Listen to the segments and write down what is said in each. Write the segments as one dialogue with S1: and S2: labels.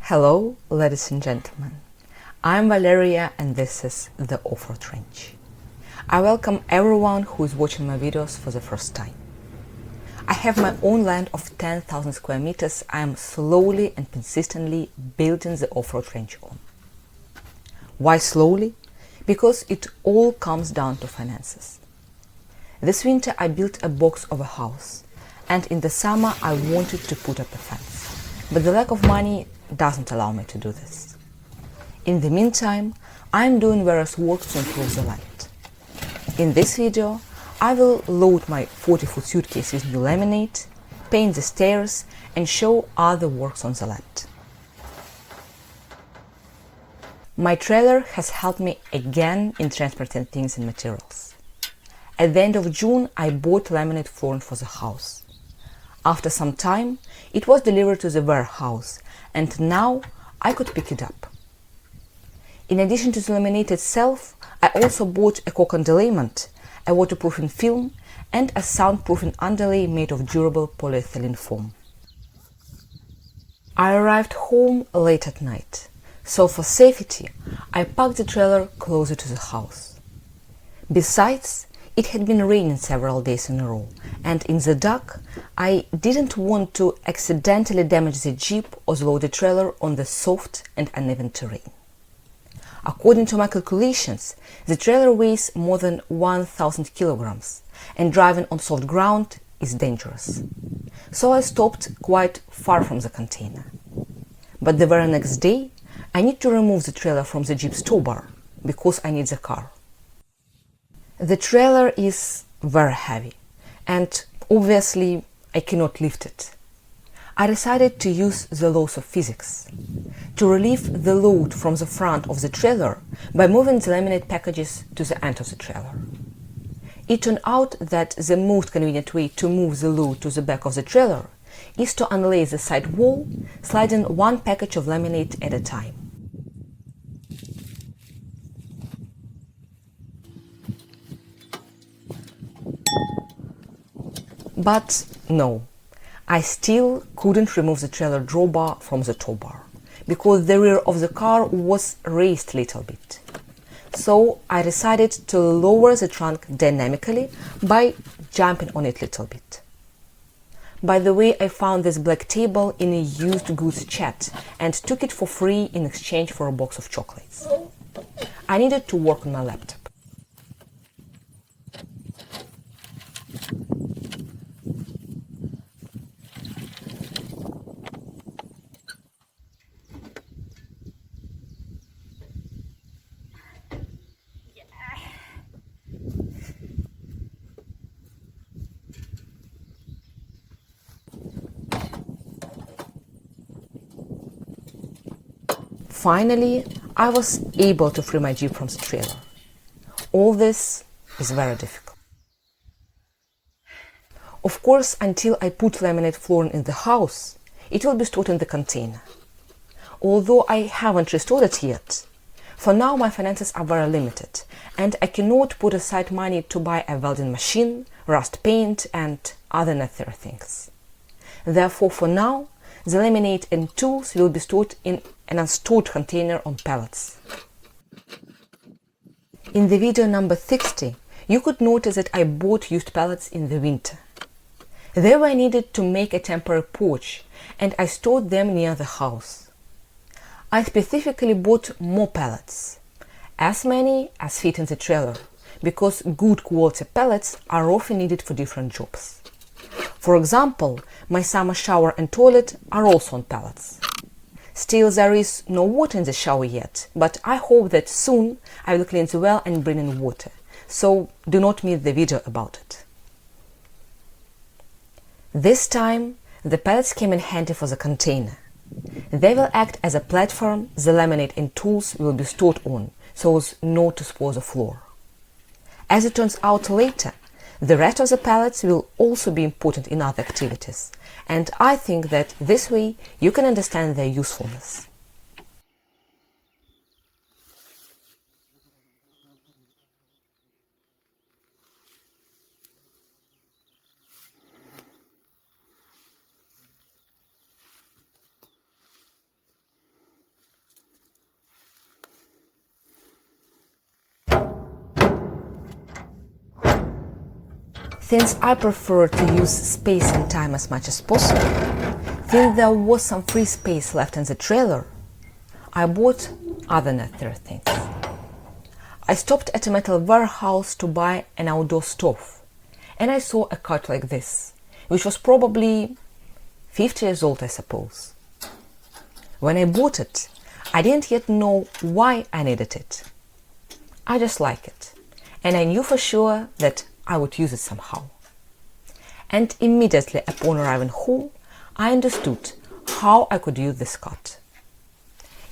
S1: Hello, ladies and gentlemen. I'm Valeria and this is The Off-Road Ranch. I welcome everyone who is watching my videos for the first time. I have my own land of 10,000 square meters I am slowly and consistently building the off-road ranch on. Why slowly? Because it all comes down to finances. This winter I built a box of a house, and in the summer I wanted to put up a fence, but the lack of money doesn't allow me to do this. In the meantime, I'm doing various work to improve the land. In this video, I will load my 40-foot suitcase with new laminate, paint the stairs, and show other works on the land. My trailer has helped me again in transporting things and materials. At the end of June, I bought laminate flooring for the house. After some time, it was delivered to the warehouse, and now I could pick it up. In addition to the laminate itself, I also bought a caulk underlayment, a waterproofing film, and a soundproofing underlay made of durable polyethylene foam. I arrived home late at night, so for safety, I parked the trailer closer to the house. Besides, it had been raining several days in a row, and in the dark, I didn't want to accidentally damage the Jeep or the loaded trailer on the soft and uneven terrain. According to my calculations, the trailer weighs more than 1,000 kilograms, and driving on soft ground is dangerous. So I stopped quite far from the container. But the very next day, I need to remove the trailer from the Jeep's tow bar, because I need the car. The trailer is very heavy, and obviously I cannot lift it. I decided to use the laws of physics to relieve the load from the front of the trailer by moving the laminate packages to the end of the trailer. It turned out that the most convenient way to move the load to the back of the trailer is to unlay the side wall, sliding one package of laminate at a time. But no, I still couldn't remove the trailer drawbar from the tow bar, because the rear of the car was raised a little bit. So I decided to lower the trunk dynamically by jumping on it a little bit. By the way, I found this black table in a used goods chat and took it for free in exchange for a box of chocolates. I needed to work on my laptop. Finally, I was able to free my Jeep from the trailer. All this is very difficult. Of course, until I put laminate flooring in the house, it will be stored in the container. Although I haven't restored it yet, for now my finances are very limited, and I cannot put aside money to buy a welding machine, rust paint, and other necessary things. Therefore, for now, the laminate and tools will be stored in an unstored container on pallets. In the video number 60, you could notice that I bought used pallets in the winter. They were needed to make a temporary porch, and I stored them near the house. I specifically bought more pallets, as many as fit in the trailer, because good quality pallets are often needed for different jobs. For example, my summer shower and toilet are also on pallets. Still, there is no water in the shower yet, but I hope that soon I will clean the well and bring in water, so do not miss the video about it. This time, the pallets came in handy for the container. They will act as a platform the laminate and tools will be stored on, so as not to spoil the floor. As it turns out later, the rest of the pallets will also be important in other activities, and I think that this way you can understand their usefulness. Since I prefer to use space and time as much as possible, since there was some free space left in the trailer, I bought other necessary things. I stopped at a metal warehouse to buy an outdoor stove, and I saw a cart like this, which was probably 50 years old, I suppose. When I bought it, I didn't yet know why I needed it. I just like it, and I knew for sure that I would use it somehow. And immediately upon arriving home, I understood how I could use this cart.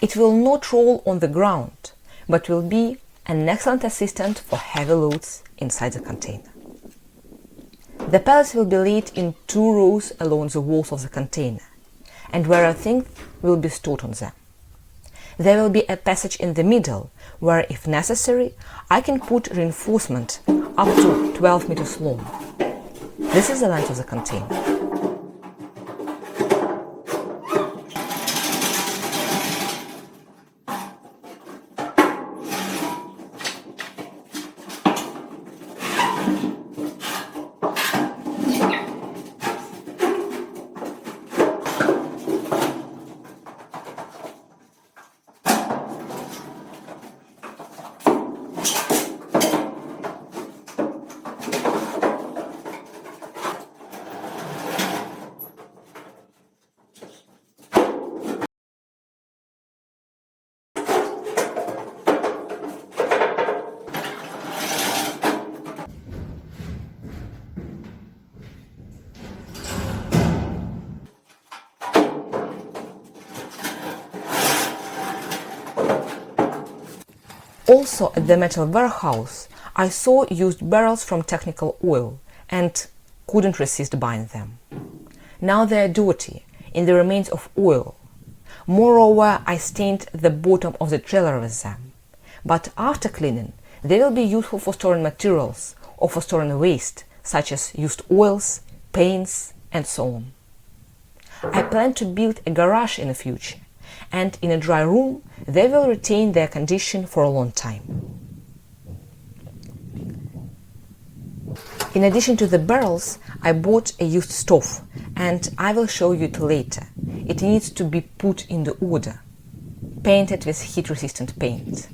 S1: It will not roll on the ground, but will be an excellent assistant for heavy loads inside the container. The pallets will be laid in 2 rows along the walls of the container, and where things will be stored on them. There will be a passage in the middle where, if necessary, I can put reinforcement up to 12 meters long. This is the length of the container. Also at the metal warehouse, I saw used barrels from Technical Oil and couldn't resist buying them. Now they are dirty, in the remains of oil. Moreover, I stained the bottom of the trailer with them. But after cleaning, they will be useful for storing materials or for storing waste, such as used oils, paints, and so on. I plan to build a garage in the future, and in a dry room, they will retain their condition for a long time. In addition to the barrels, I bought a used stove, and I will show you it later. It needs to be put in the order, painted with heat-resistant paint.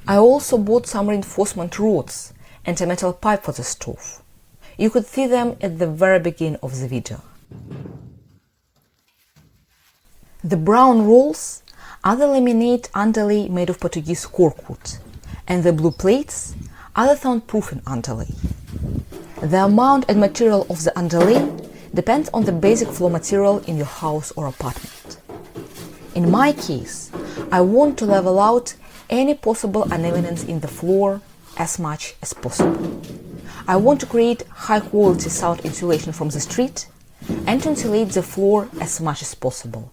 S1: I also bought some reinforcement rods and a metal pipe for the stove. You could see them at the very beginning of the video. The brown rolls are the laminate underlay made of Portuguese corkwood, and the blue plates are the soundproofing underlay. The amount and material of the underlay depends on the basic floor material in your house or apartment. In my case, I want to level out any possible unevenness in the floor as much as possible. I want to create high-quality sound insulation from the street and to insulate the floor as much as possible,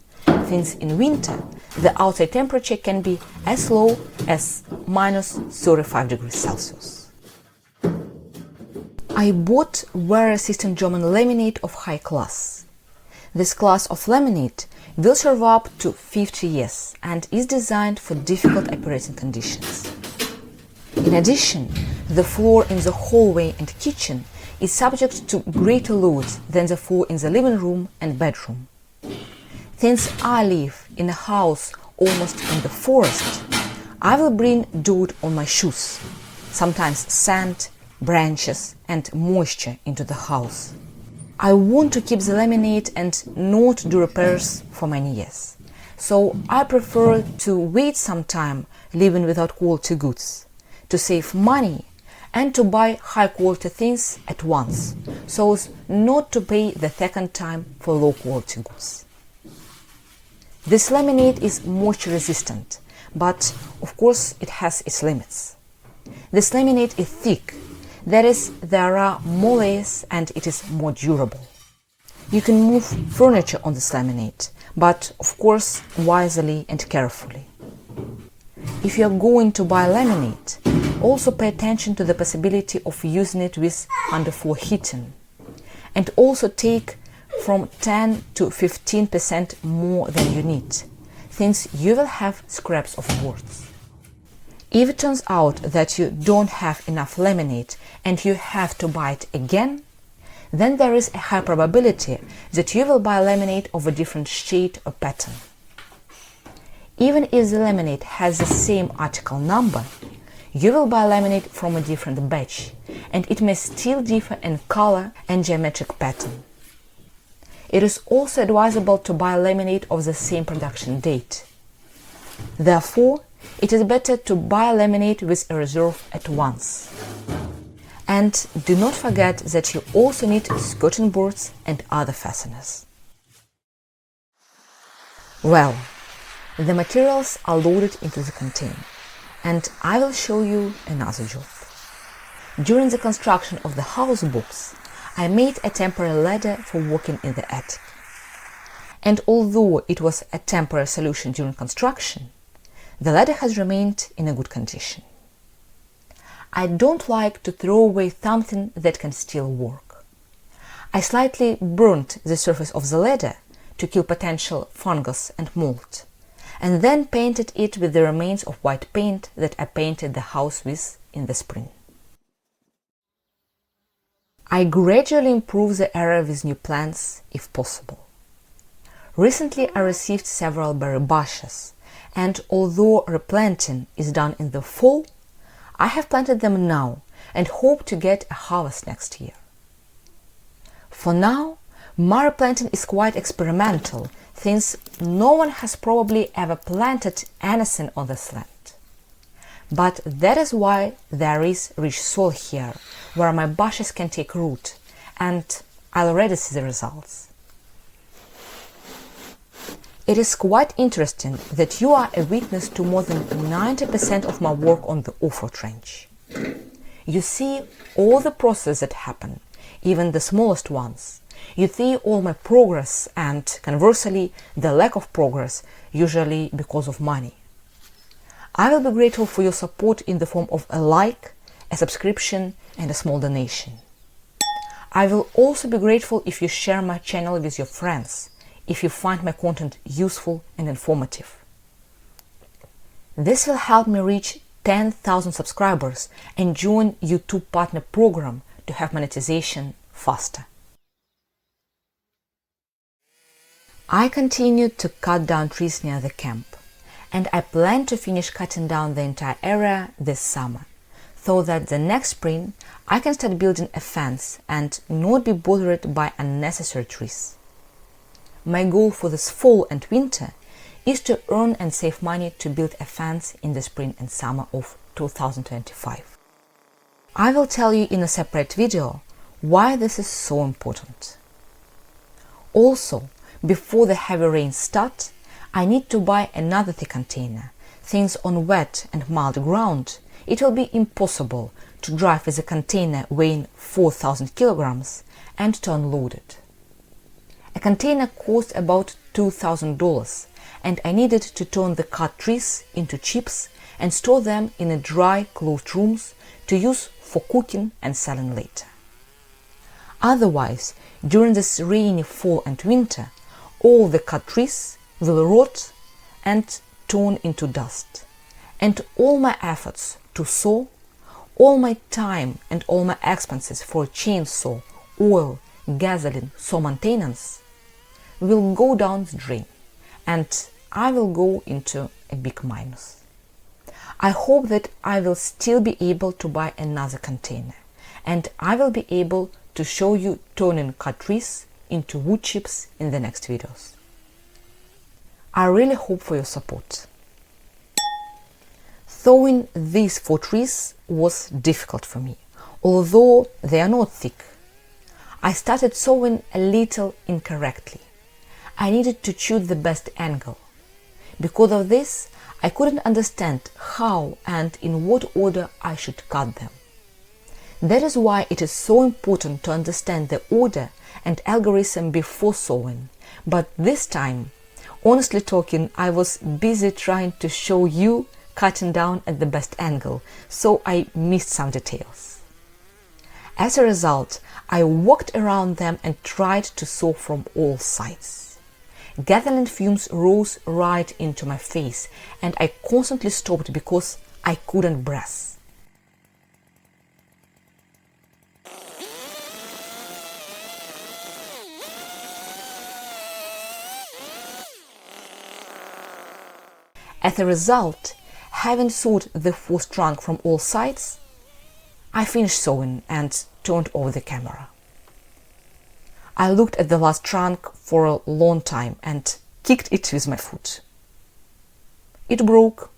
S1: since in winter the outside temperature can be as low as -35 degrees Celsius. I bought wear-resistant German laminate of high class. This class of laminate will serve up to 50 years and is designed for difficult operating conditions. In addition, the floor in the hallway and kitchen is subject to greater loads than the floor in the living room and bedroom. Since I live in a house almost in the forest, I will bring dirt on my shoes, sometimes sand, branches and moisture into the house. I want to keep the laminate and not do repairs for many years, so I prefer to wait some time living without quality goods, to save money and to buy high quality things at once, so as not to pay the second time for low quality goods. This laminate is moisture resistant, but of course it has its limits. This laminate is thick, that is, there are more layers and it is more durable. You can move furniture on this laminate, but of course wisely and carefully. If you are going to buy laminate, also pay attention to the possibility of using it with underfloor heating, and also take from 10 to 15% more than you need, since you will have scraps of boards. If it turns out that you don't have enough laminate and you have to buy it again, then there is a high probability that you will buy laminate of a different shade or pattern. Even if the laminate has the same article number, you will buy laminate from a different batch, and it may still differ in color and geometric pattern. It is also advisable to buy laminate of the same production date. Therefore, it is better to buy laminate with a reserve at once. And do not forget that you also need skirting boards and other fasteners. Well, the materials are loaded into the container, and I will show you another job. During the construction of the house box, I made a temporary ladder for working in the attic. And although it was a temporary solution during construction, the ladder has remained in a good condition. I don't like to throw away something that can still work. I slightly burnt the surface of the ladder to kill potential fungus and mold, and then painted it with the remains of white paint that I painted the house with in the spring. I gradually improve the area with new plants if possible. Recently I received several berry bushes, and although replanting is done in the fall, I have planted them now and hope to get a harvest next year. For now, my replanting is quite experimental, since no one has probably ever planted anything on this land. But that is why there is rich soil here, where my bushes can take root, and I already see the results. It is quite interesting that you are a witness to more than 90% of my work on the off-road trench. You see all the processes that happen, even the smallest ones. You see all my progress and, conversely, the lack of progress, usually because of money. I will be grateful for your support in the form of a like, a subscription, and a small donation. I will also be grateful if you share my channel with your friends, if you find my content useful and informative. This will help me reach 10,000 subscribers and join YouTube Partner Program to have monetization faster. I continued to cut down trees near the camp, and I plan to finish cutting down the entire area this summer, so that the next spring I can start building a fence and not be bothered by unnecessary trees. My goal for this fall and winter is to earn and save money to build a fence in the spring and summer of 2025. I will tell you in a separate video why this is so important. Also, before the heavy rains start, I need to buy another thick container, since on wet and mild ground it will be impossible to drive with a container weighing 4,000 kilograms and to unload it. A container cost about $2,000, and I needed to turn the cut trees into chips and store them in a dry, closed rooms to use for cooking and selling later. Otherwise, during this rainy fall and winter, all the cut trees will rot and turn into dust, and all my efforts to saw, all my time and all my expenses for a chainsaw, oil, gasoline, saw maintenance will go down the drain, and I will go into a big minus. I hope that I will still be able to buy another container, and I will be able to show you turning cut trees into wood chips in the next videos. I really hope for your support. Sawing these 4 trees was difficult for me, although they are not thick. I started sawing a little incorrectly. I needed to choose the best angle. Because of this, I couldn't understand how and in what order I should cut them. That is why it is so important to understand the order and algorithm before sawing. But this time, honestly talking, I was busy trying to show you cutting down at the best angle, so I missed some details. As a result, I walked around them and tried to saw from all sides. Gasoline fumes rose right into my face, and I constantly stopped because I couldn't breathe. As a result, having sewed the fourth trunk from all sides, I finished sewing and turned off the camera. I looked at the last trunk for a long time and kicked it with my foot. It broke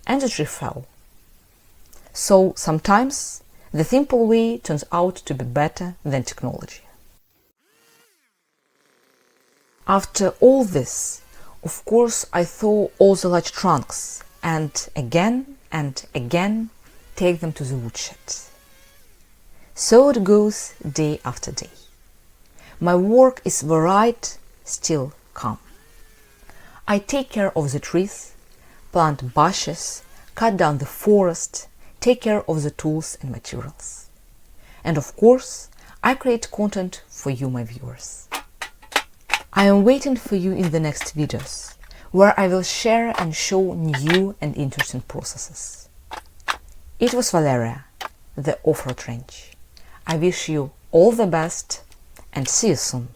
S1: and the tree fell. So sometimes the simple way turns out to be better than technology. After all this, of course, I thaw all the large trunks and again take them to the woodshed. So it goes day after day. My work is varied, still calm. I take care of the trees, plant bushes, cut down the forest, take care of the tools and materials. And of course, I create content for you, my viewers. I am waiting for you in the next videos, where I will share and show new and interesting processes. It was Valeria, the off-road range. I wish you all the best and see you soon.